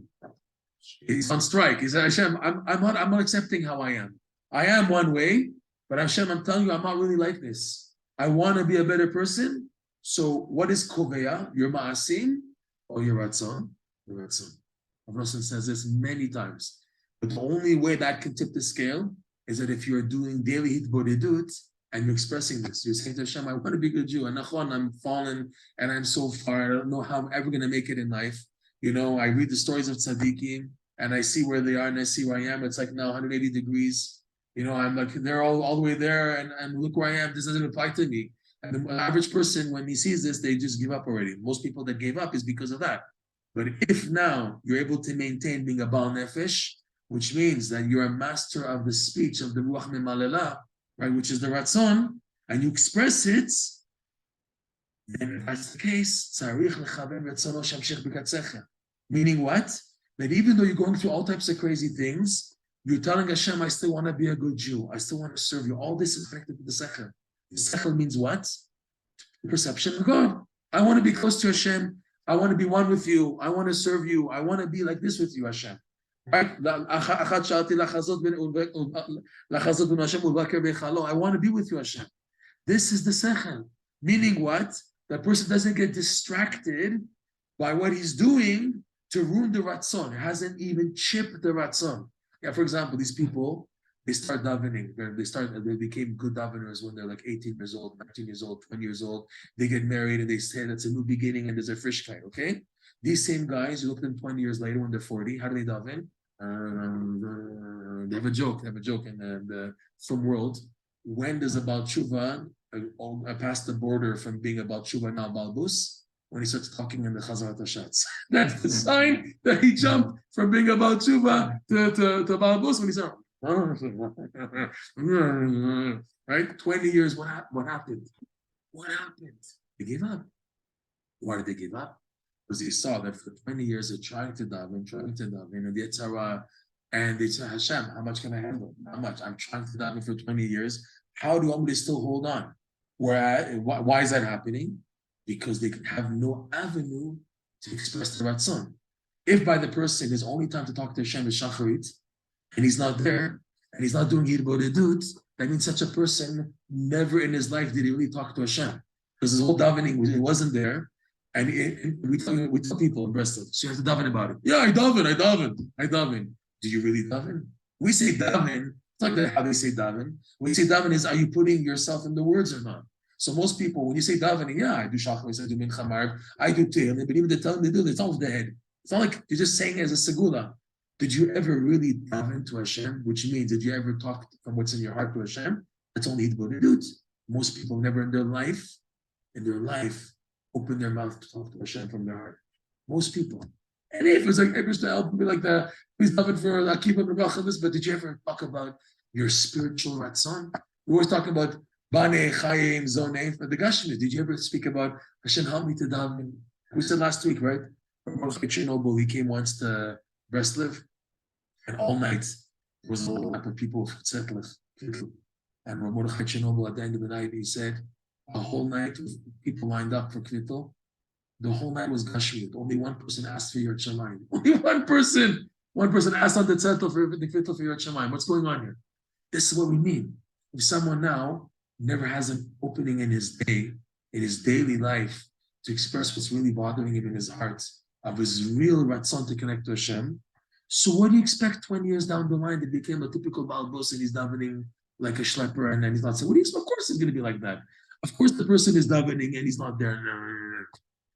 He's on strike. He said, Hashem, I'm not accepting how I am. I am one way, but Hashem, I'm telling you, I'm not really like this. I want to be a better person. So what is koveya? Your ma'asim or your ratzon? Your ratzon. Rabbi Nosson says this many times. But the only way that can tip the scale is that if you're doing daily hitbodedut and you're expressing this, you're saying to Hashem, I want to be a good Jew. And I'm fallen and I'm so far. I don't know how I'm ever going to make it in life. You know, I read the stories of tzaddikim and I see where they are and I see where I am. It's like now 180 degrees. You know, I'm like, they're all the way there and look where I am. This doesn't apply to me. And the average person, when he sees this, they just give up already. Most people that gave up is because of that. But if now you're able to maintain being a Baal Nefesh, which means that you're a master of the speech of the Ruach Memalela, right, which is the Ratzon, and you express it, then if that's the case, meaning what? That even though you're going through all types of crazy things, you're telling Hashem, I still want to be a good Jew. I still want to serve you. All this is connected to the Sechel. Sechel means what? Perception of God. I want to be close to Hashem. I want to be one with you. I want to serve you. I want to be like this with you, Hashem. Right? I want to be with you, Hashem. This is the Sechel. Meaning what? That person doesn't get distracted by what he's doing to ruin the Ratzon. It hasn't even chipped the Ratzon. Yeah, for example, these people, they start davening. They became good daveners when they're like 18 years old, 19 years old, 20 years old. They get married and they say that's a new beginning and there's a fresh guy, okay? These same guys, you look at them 20 years later when they're 40, how do they daven? They have a joke in the film world. When does a Baal Tshuva pass the border from being a Baal Tshuva now Balbus? When he starts talking in the Chazarat HaShatz. That's the sign that he jumped from being a Baal Tshuva to Balbus when he said, right? 20 years, what happened? What happened? They gave up. Why did they give up? Because they saw that for 20 years they're trying to daven, and the Yetzirah, and they said, Hashem, how much can I handle? How much? I'm trying to daven for 20 years. How do you want me to still hold on? Why is that happening? Because they have no avenue to express the Ratzon. If by the person his only time to talk to Hashem is Shacharit, and he's not there, and he's not doing Hitbodedut, that means such a person never in his life did he really talk to Hashem. Because his whole davening, it wasn't there. And we tell people in Bristol, so you have to daven about it. Yeah, I daven. Do you really daven? We say daven, it's not like how they say daven. When you say daven is, are you putting yourself in the words or not? So most people, when you say davening, yeah, I do shachris, I do mincha marv, I do tehillim, but even they tell them they do, it's all with the head. It's not like you're just saying it as a segula. Did you ever really daven to Hashem? Which means, did you ever talk from what's in your heart to Hashem? That's only Hitbodedut. Most people never in their life, open their mouth to talk to Hashem from their heart. Most people. And if it's like, to help me like that, please daven for Akiva B'Rachel, but did you ever talk about your spiritual ratzon? We always talk about Bane, Chayim, Zoneh, but the Gashmi. Did you ever speak about Hashem, help me to daven? We said last week, right? He came once to Breslev, and all night there was a lot of people from Tzedlech. And Mordechai Chernobyl at the end of the night, he said, a whole night with people lined up for Kvittel. The whole night was Gashmiut. Only one person asked for your Shemayim. Only one person asked on the Tzedlech for the Kvittel for your Shemayim. What's going on here? This is what we need. If someone now never has an opening in his day, in his daily life, to express what's really bothering him in his heart, of his real ratzon to connect to Hashem. So what do you expect 20 years down the line that became a typical Baal Bos and he's davening like a schlepper and then he's not saying, what do you expect? Of course it's going to be like that. Of course the person is davening and he's not there.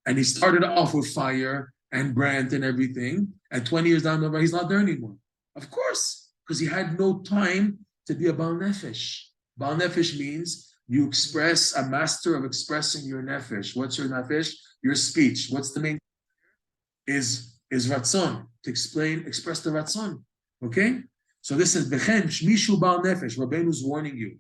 And he started off with fire and brand and everything. And 20 years down the line, he's not there anymore. Of course, because he had no time to be a Baal Nefesh. Baal Nefesh means you express, a master of expressing your Nefesh. What's your Nefesh? Your speech. What's the main is ratzon, to express the ratzon. Okay? So this is Bechen, Mishu Baal Nefesh. Rabbeinu's warning you.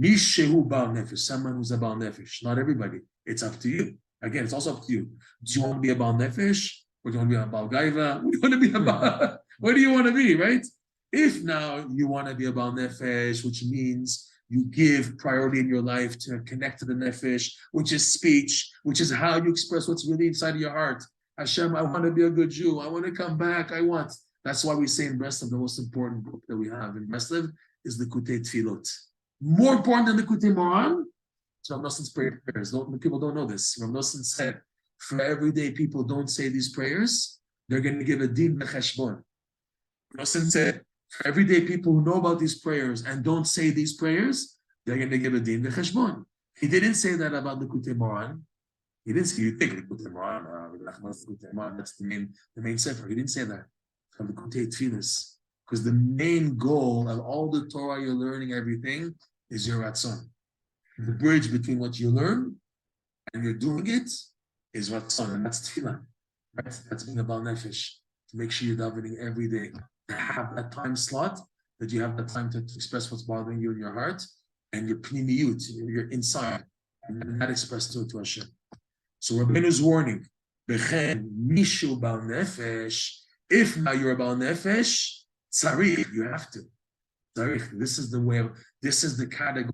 Mishehu Baal Nefesh, someone who's a Baal Nefesh. Not everybody. It's up to you. Again, it's also up to you. Do you want to be a Baal Nefesh? Or do you want to be a Baal Gaiva? What do you want to be a Baal? What do you want to be, right? If now you want to be a Baal Nefesh, which means you give priority in your life to connect to the Nefesh, which is speech, which is how you express what's really inside of your heart. Hashem, I want to be a good Jew. I want to come back. That's why we say in Breslev, the most important book that we have in Breslev is Likutey Tfilot. More important than Likutey Moharan, so Rav Noson's prayers. People don't know this. Rav Noson said, for every day people don't say these prayers, they're going to give a din b'cheshbon. Rav Nosson said, for every day people who know about these prayers and don't say these prayers, they're going to give a din b'cheshbon. He didn't say that about Likutey Moharan. He didn't say, you think Likutey Moharan, that's the main sefer. He didn't say that. From Likutey Tfilos. Because the main goal of all the Torah you're learning, everything, is your ratzon. The bridge between what you learn and you're doing it is ratzon, and that's tefillah. Right? That's being a Baal Nefesh. To make sure you're davening every day. To have that time slot, that you have that time to express what's bothering you in your heart, and your pnimiyut, your inside, and that expressed to Hashem. So Rabbeinu's warning, Bechen mishu Baal Nefesh, if now you're a Baal Nefesh, tzarich, you have to. Tzarich, this is the category.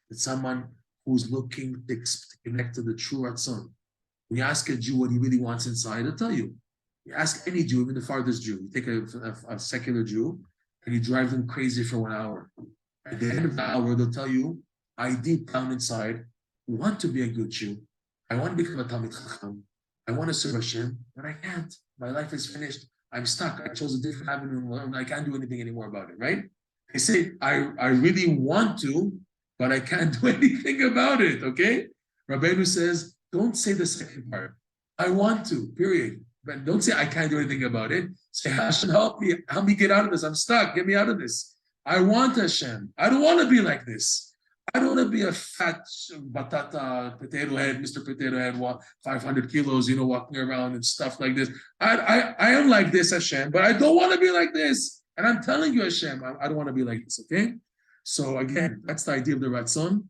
It's someone who's looking to connect to the true Ratzon. When you ask a Jew what he really wants inside, he'll tell you. You ask any Jew, even the farthest Jew, you take a secular Jew, and you drive them crazy for 1 hour. At the end of the hour, they'll tell you, I deep down inside want to be a good Jew. I want to become a Talmid Chacham. I want to serve Hashem, but I can't. My life is finished. I'm stuck. I chose a different avenue and I can't do anything anymore about it, right? They say, I really want to, but I can't do anything about it, okay? Rabbeinu says, don't say the second part. I want to, period. But don't say I can't do anything about it. Say, Hashem, help me get out of this. I'm stuck. Get me out of this. I want Hashem. I don't want to be like this. I don't want to be a fat batata potato head, Mr. Potato Head, 500 kilos, walking around and stuff like this. I am like this, Hashem, but I don't want to be like this. And I'm telling you, Hashem, I don't want to be like this, okay? So again, that's the idea of the Ratzon.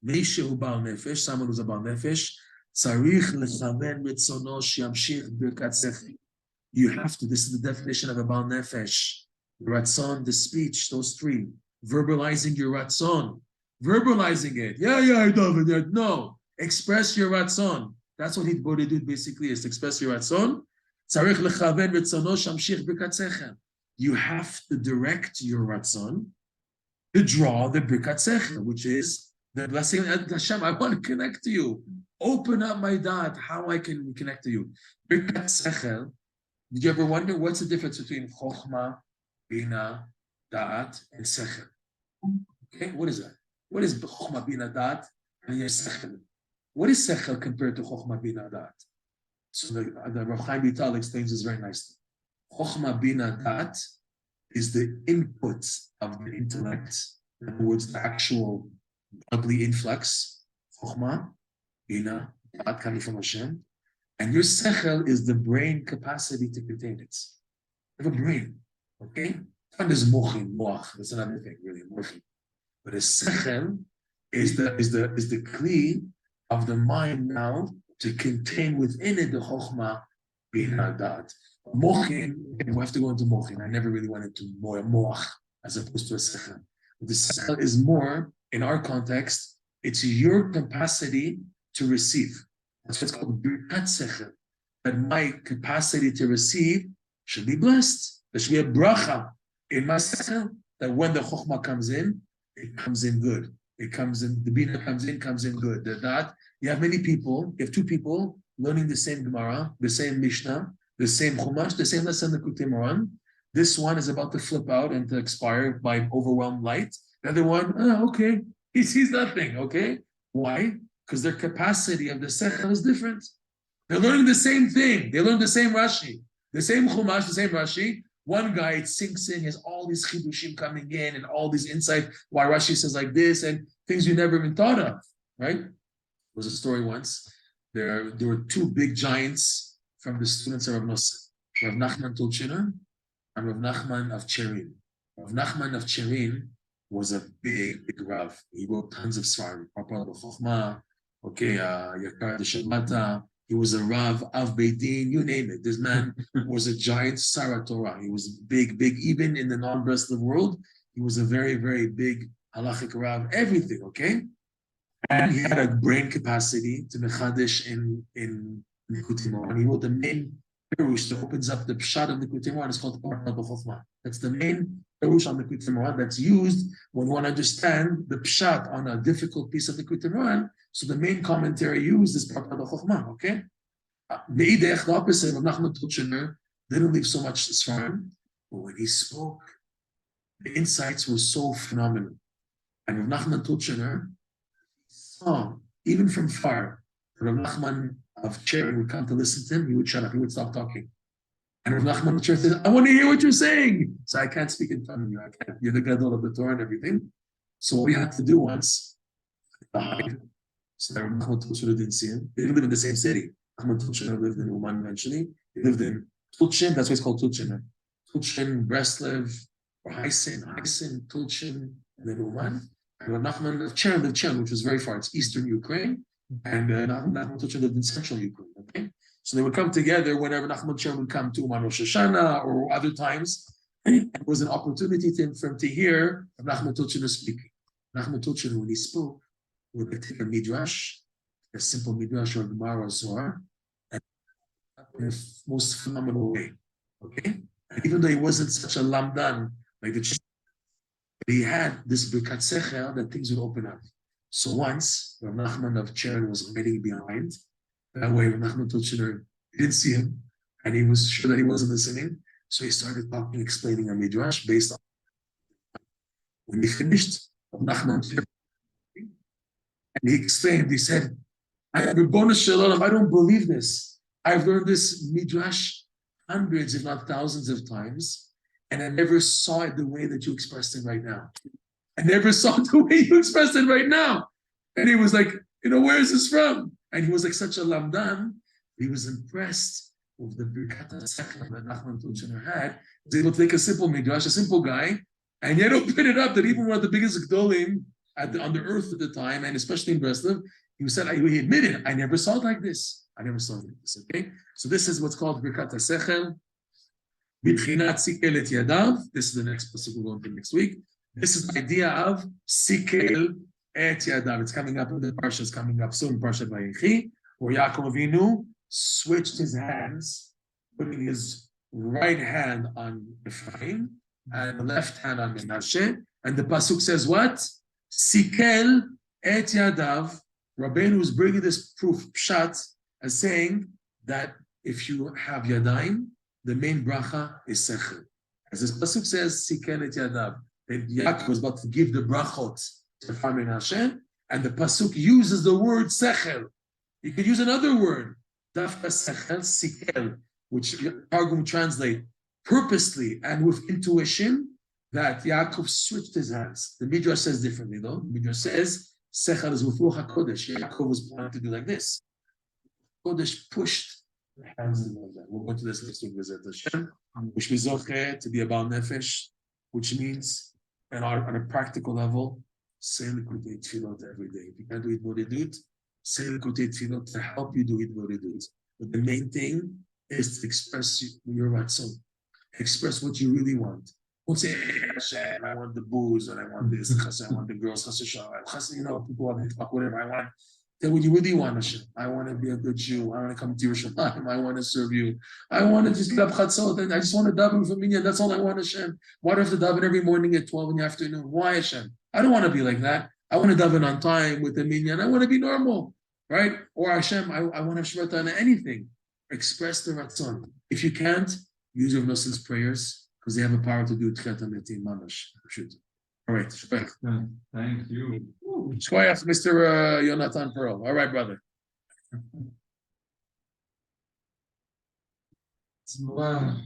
Meishehu Baal Nefesh, someone who's a Baal Nefesh, tzarich lechaven retzono shiamshich birkatzechi. You have to, this is the definition of a Baal Nefesh. The Ratzon, the speech, those three. Verbalizing your Ratzon. Verbalizing it. Yeah, I don't. No. Express your Ratzon. That's what Hitbodedut basically is. Express your Ratzon. Tzarich lechaven retzono shiamshich birkatzechem. You have to direct your Ratzon to draw the Birkat Sechel, which is the blessing of Hashem. I want to connect to you. Open up my dot, how I can connect to you. Birkat Sechel. Did you ever wonder what's the difference between Chokhmah, Bina, Da'at, and Sechel? Okay, what is that? What is Chokhmah, Bina, Da'at, and your Sechel? What is Sechel compared to Chokhmah, Bina, Da'at? So the Rav Chaim Vital explains this very nicely. Chokhmah, Bina, Da'at is the input of the intellect. In other words, the actual godly influx. Chokhmah, Bina, Da'at coming from Hashem. And your sechel is the brain capacity to contain it. You have a brain, okay? And there's mochin, moach. That's another thing, really, mochin. But a sechel is the kli of the mind now to contain within it the chokhmah, bina, da'at. Mochin, we have to go into mochin. I never really went into moach as opposed to a sechel. The sechel is more, in our context, it's your capacity to receive. That's what's called Birkat Sechel. That my capacity to receive should be blessed. There should be a bracha in my sechel, that when the chokhmah comes in, it comes in good. It comes in, the bina comes in good. That you have many people, you have two people learning the same Gemara, the same Mishnah, the same Chumash, the same lesson, the Likutey Moharan. This one is about to flip out and to expire by overwhelmed light. The other one, okay, he sees nothing, okay? Why? Because their capacity of the sechel is different. They're learning the same thing. They learn the same Rashi, the same Chumash, the same Rashi. One guy, it sinks in, he has all these chidushim coming in and all these insight, why Rashi says like this and things you never even thought of, right? There was a story once. There were two big giants from the students of Rav Nosson, Rav Nachman Tulchiner and Rav Nachman of Cherin. Rav Nachman of Cherin was a big Rav. He wrote tons of svarim, Papa Chokhmah, okay, Yakar de Shabata. He was a Rav, Av Beidin, you name it. This man was a giant Sarah Torah. He was big, even in the non-Breslov world. He was a very, very big halachic Rav, everything, okay? And he had a brain capacity to mechadesh in Likutey Moharan. He wrote the main perush that opens up the pshat of Likutey Moharan. It's called Parashat Chokhmah. That's the main perush on Likutey Moharan that's used when you want to understand the pshat on a difficult piece of Likutey Moharan. So the main commentary used is Parashat Chokhmah. Okay. Meidech, the opposite of Nachman Tulchiner, didn't leave so much svarim, but when he spoke, the insights were so phenomenal. And Rav Nachman Tulchiner saw, even from far, Rav Nachman of Cherry would come to listen to him, he would shut up, he would stop talking. And Rav Nachman of Cherry says, I want to hear what you're saying. So I can't speak in front of you, I can't. You're the gadol of the Torah and everything. So what we had to do once, hide. So Rav Nachman Tulchiner didn't see him. They didn't live in the same city. Nachman Tulchiner lived in Uman eventually. He lived in Tulchin, that's why it's called Tulchiner. Tulchin, Breslev, or Hysin, Tulchin, and then Uman. And Nachman of Cherry lived Cherry, which was very far. It's eastern Ukraine. And Nachman Tulchin lived in central Ukraine. Okay, so they would come together whenever Nachman Cherry would come to Uman Rosh Hashanah or other times. And it was an opportunity for him to hear Nachman Tulchiner speaking. Nachman Tulchiner, when he spoke, would take a midrash, a simple midrash or Gemara or Zohar, and in the most phenomenal way. Okay, and even though he wasn't such a lamdan like the, he had this birkat sechel that things would open up. So once Rav Nachman of Cherry was waiting behind, that way Rav Nachman Tulchiner didn't see him, and he was sure that he wasn't listening. So he started talking, explaining a midrash based on. When he finished, Rav Nachman, and he explained, he said, I don't believe this. I've learned this midrash hundreds, if not thousands of times, and I never saw it the way that you expressed it right now. I never saw it the way you expressed it right now. And he was like, where is this from? And he was like such a lamdan. He was impressed with the birkat sechel that Nachman Tulchiner had. He was able to take a simple midrash, a simple guy, and yet open it up that even one of the biggest gedolim on the earth at the time, and especially in Breslev, he admitted, I never saw it like this. I never saw it like this, okay? So this is what's called Birkat HaSechel. B'tchinat sikel et yadav. This is the next pasuk we'll go into next week. This is the idea of sikel et yadav. It's coming up, the parsha is coming up soon, Parshat Vayechi, where Yaakov Avinu switched his hands, putting his right hand on Ephraim and the left hand on Menashe, And the pasuk says what? Sikel et yadav. Rabbeinu is bringing this proof, pshat, as saying that if you have yadayim, the main bracha is sechel. As this pasuk says, Sikel et yadav. That Yaakov was about to give the brachot to Farmin Hashem, and the pasuk uses the word sechel. You could use another word, dafka sechel, sikel, which Targum translate purposely and with intuition, that Yaakov switched his hands. The Midrash says differently, though. The Midrash says, sechel is with Ruach HaKodesh. Yaakov was planning to do like this. Kodesh pushed the hands in like that. We'll go to this next week, Visit Hashem, which is okay to be about nefesh, which means, and on a practical level, say Likutey Tefillot every day. If you can't do it, Bodedut, say Likutey Tefillot to help you do it, Bodedut. But the main thing is to express your ratzon. Express what you really want. Don't say, hey, Hashem, I want the booze, and I want this, I want the girls, people want to talk, whatever I want. Tell what you really want, Hashem. I want to be a good Jew. I want to come to Yerushalayim. I want to serve you. I want to just get up chatzot, and I just want to daven for minyan. That's all I want, Hashem. Why do I have to daven every morning at 12 in the afternoon? Why, Hashem? I don't want to be like that. I want to daven on time with the minyan. I want to be normal, right? Or Hashem, I want to have shmata on anything. Express the ratzon. If you can't, use Rav Noson's prayers, because they have a power to do tchiat hametim mamash. All right, shkoyach. Thank you. Shkoyach, Mr. Yonatan Pearl. All right, brother. Wow.